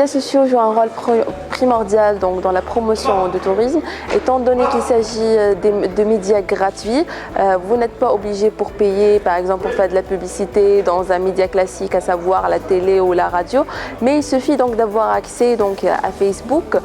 médias sociaux jouent un rôle primordial donc, dans la promotion du tourisme, étant donné qu'il s'agit de médias gratuits. Vous n'êtes pas obligé pour payer, par exemple pour faire de la publicité dans un média classique, à savoir la télé ou la radio, mais il suffit donc d'avoir accès donc, à Facebook,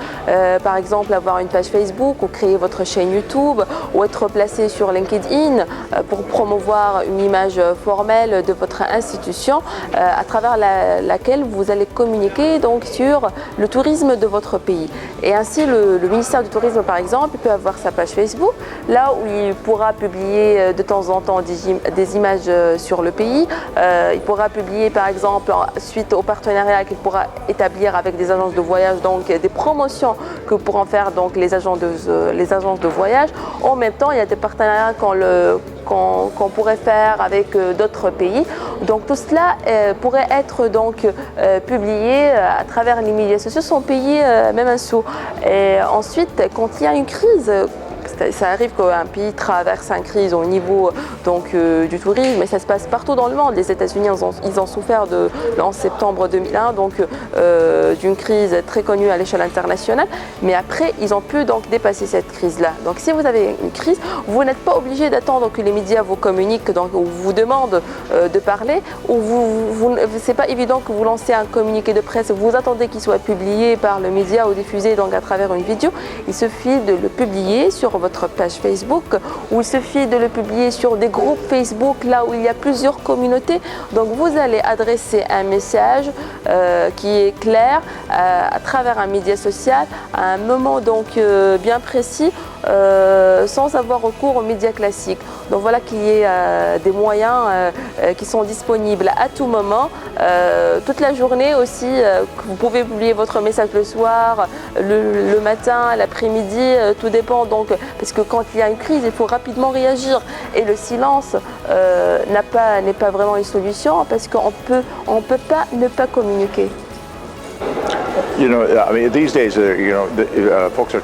par exemple avoir une page Facebook ou créer votre chaîne YouTube ou être placé sur LinkedIn pour promouvoir une image formelle de votre institution à travers laquelle vous allez communiquer donc sur le tourisme de votre pays. Et ainsi le ministère du Tourisme par exemple peut avoir sa page Facebook là où il pourra publier de temps en temps des images sur le pays. Il pourra publier par exemple suite au partenariat qu'il pourra établir avec des agences de voyage, donc des promotions que pourront faire donc les agences de voyage. En même temps, il y a des partenariats qu'on pourrait faire avec d'autres pays. Donc tout cela pourrait être donc publié à travers les médias sociaux sans payer même un sou. Et ensuite, quand il y a une crise, ça arrive qu'un pays traverse une crise au niveau donc, du tourisme, et ça se passe partout dans le monde. Les États-Unis, ils ont souffert le 11 septembre 2001, donc d'une crise très connue à l'échelle internationale. Mais après, ils ont pu donc dépasser cette crise-là. Donc, si vous avez une crise, vous n'êtes pas obligé d'attendre que les médias vous communiquent, donc, ou vous demandent de parler, ou c'est pas évident que vous lancez un communiqué de presse, vous attendez qu'il soit publié par le média ou diffusé donc à travers une vidéo. Il suffit de le publier sur votre page Facebook, ou il suffit de le publier sur des groupes Facebook là où il y a plusieurs communautés. Donc vous allez adresser un message qui est clair à travers un média social à un moment donc bien précis sans avoir recours aux médias classiques. Donc voilà qu'il y ait des moyens qui sont disponibles à tout moment, toute la journée aussi. Vous pouvez publier votre message le soir, le matin, l'après-midi, tout dépend donc, parce que quand il y a une crise, il faut rapidement réagir et le silence n'est pas vraiment une solution parce qu'on peut pas ne pas communiquer. You know, I mean, these days, folks are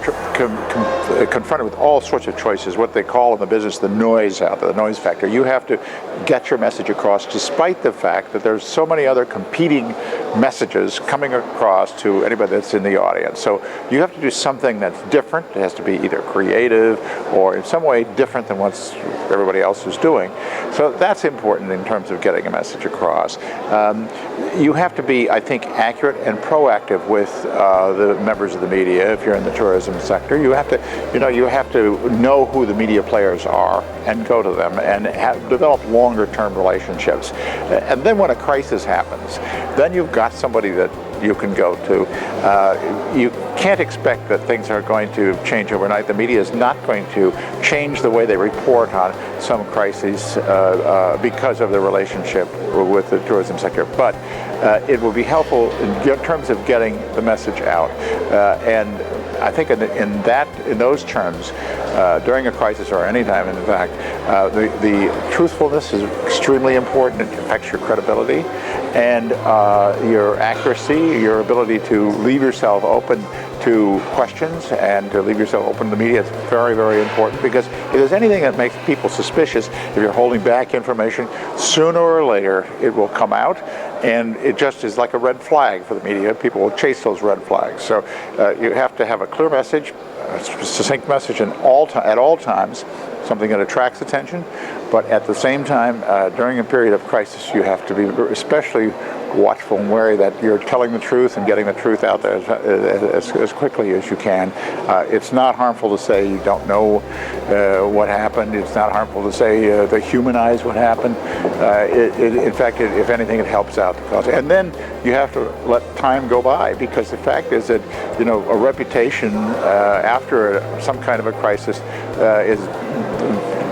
confronted with all sorts of choices, what they call in the business the noise out there, the noise factor. You have to get your message across despite the fact that there's so many other competing messages coming across to anybody that's in the audience. So you have to do something that's different. It has to be either creative or in some way different than what everybody else is doing. So that's important in terms of getting a message across. You have to be, I think, accurate and proactive with the members of the media. If you're in the tourism sector, you have to know who the media players are and go to them and develop longer-term relationships. And then when a crisis happens, then you've got somebody that you can go to. You can't expect that things are going to change overnight. The media is not going to change the way they report on some crises because of the relationship with the tourism sector. But it will be helpful in terms of getting the message out. And I think in those terms, during a crisis or any time, in fact, the truthfulness is extremely important. It affects your credibility and your accuracy, your ability to leave yourself open to questions and to leave yourself open to the media. It's very, very important, because if there's anything that makes people suspicious, if you're holding back information, sooner or later it will come out, and it just is like a red flag for the media. People will chase those red flags. So you have to have a clear message, a succinct message at all times, something that attracts attention, but at the same time, during a period of crisis, you have to be especially watchful and wary that you're telling the truth and getting the truth out there as quickly as you can. It's not harmful to say you don't know what happened. It's not harmful to say to humanize what happened. In fact, if anything, it helps out the cause. And then you have to let time go by, because the fact is that a reputation after some kind of a crisis is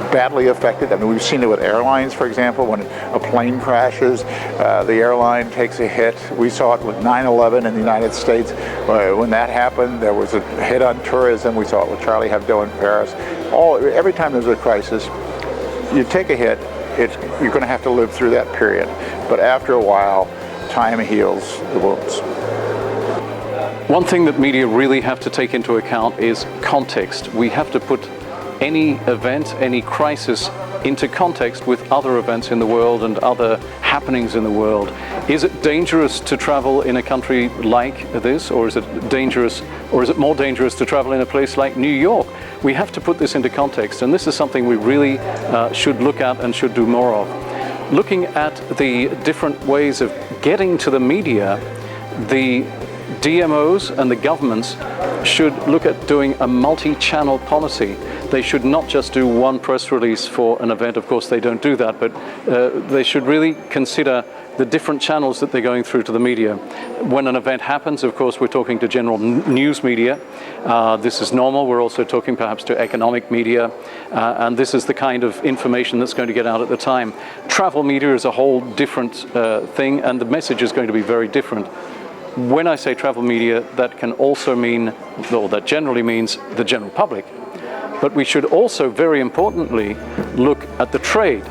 badly affected. I mean, we've seen it with airlines, for example. When a plane crashes, the airline takes a hit. We saw it with 9/11 in the United States. When that happened, there was a hit on tourism. We saw it with Charlie Hebdo in Paris. Every time there's a crisis, you take a hit, you're going to have to live through that period. But after a while, time heals the wounds. One thing that media really have to take into account is context. We have to put any event, any crisis into context with other events in the world and other happenings in the world. Is it dangerous to travel in a country like this, or is it dangerous, or is it more dangerous to travel in a place like New York? We have to put this into context, and this is something we really should look at and should do more of. Looking at the different ways of getting to the media, the DMOs and the governments should look at doing a multi-channel policy. They should not just do one press release for an event. Of course, they don't do that, but they should really consider the different channels that they're going through to the media. When an event happens, of course, we're talking to general news media. This is normal. We're also talking perhaps to economic media, and this is the kind of information that's going to get out at the time. Travel media is a whole different thing, and the message is going to be very different. When I say travel media, that can also mean, or that generally means the general public. But we should also, very importantly, look at the trade.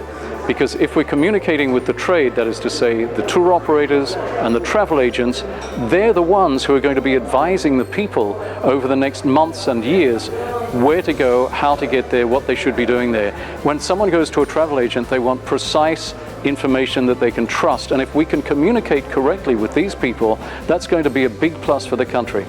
Because if we're communicating with the trade, that is to say the tour operators and the travel agents, they're the ones who are going to be advising the people over the next months and years where to go, how to get there, what they should be doing there. When someone goes to a travel agent, they want precise information that they can trust. And if we can communicate correctly with these people, that's going to be a big plus for the country.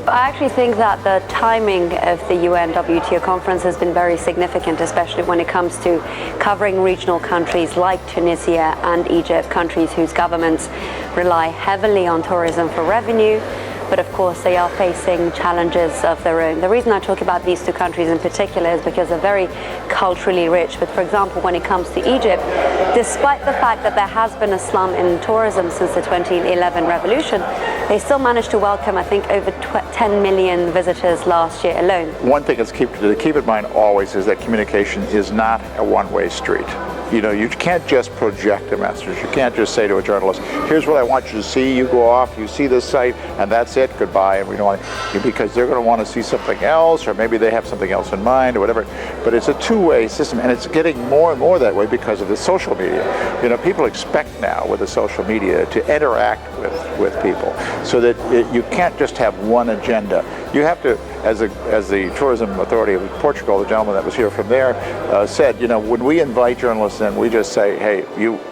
I actually think that the timing of the UNWTO conference has been very significant, especially when it comes to covering regional countries like Tunisia and Egypt, countries whose governments rely heavily on tourism for revenue, but of course they are facing challenges of their own. The reason I talk about these two countries in particular is because they're very culturally rich. But for example, when it comes to Egypt, despite the fact that there has been a slump in tourism since the 2011 revolution, they still managed to welcome, I think, over 10 million visitors last year alone. One thing to keep in mind always is that communication is not a one-way street. You know, you can't just project a message. You can't just say to a journalist, here's what I want you to see. You go off, you see this site, and that's it, goodbye. And we don't want to, because they're going to want to see something else, or maybe they have something else in mind, or whatever. But it's a two-way system, and it's getting more and more that way because of the social media. You know, people expect now with the social media to interact with people, so that you can't just have one agenda. You have to, as the Tourism Authority of Portugal, the gentleman that was here from there, said, you know, when we invite journalists in, we just say, hey,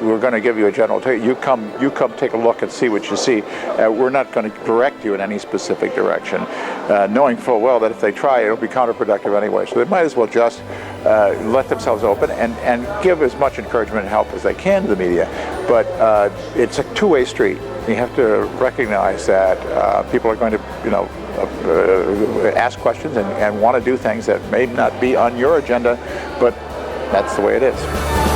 we're going to give you a general take. You come take a look and see what you see. We're not going to direct you in any specific direction, knowing full well that if they try, it'll be counterproductive anyway. So they might as well just let themselves open and give as much encouragement and help as they can to the media. But it's a two-way street. You have to recognize that people are going to, you know, ask questions and want to do things that may not be on your agenda, but that's the way it is.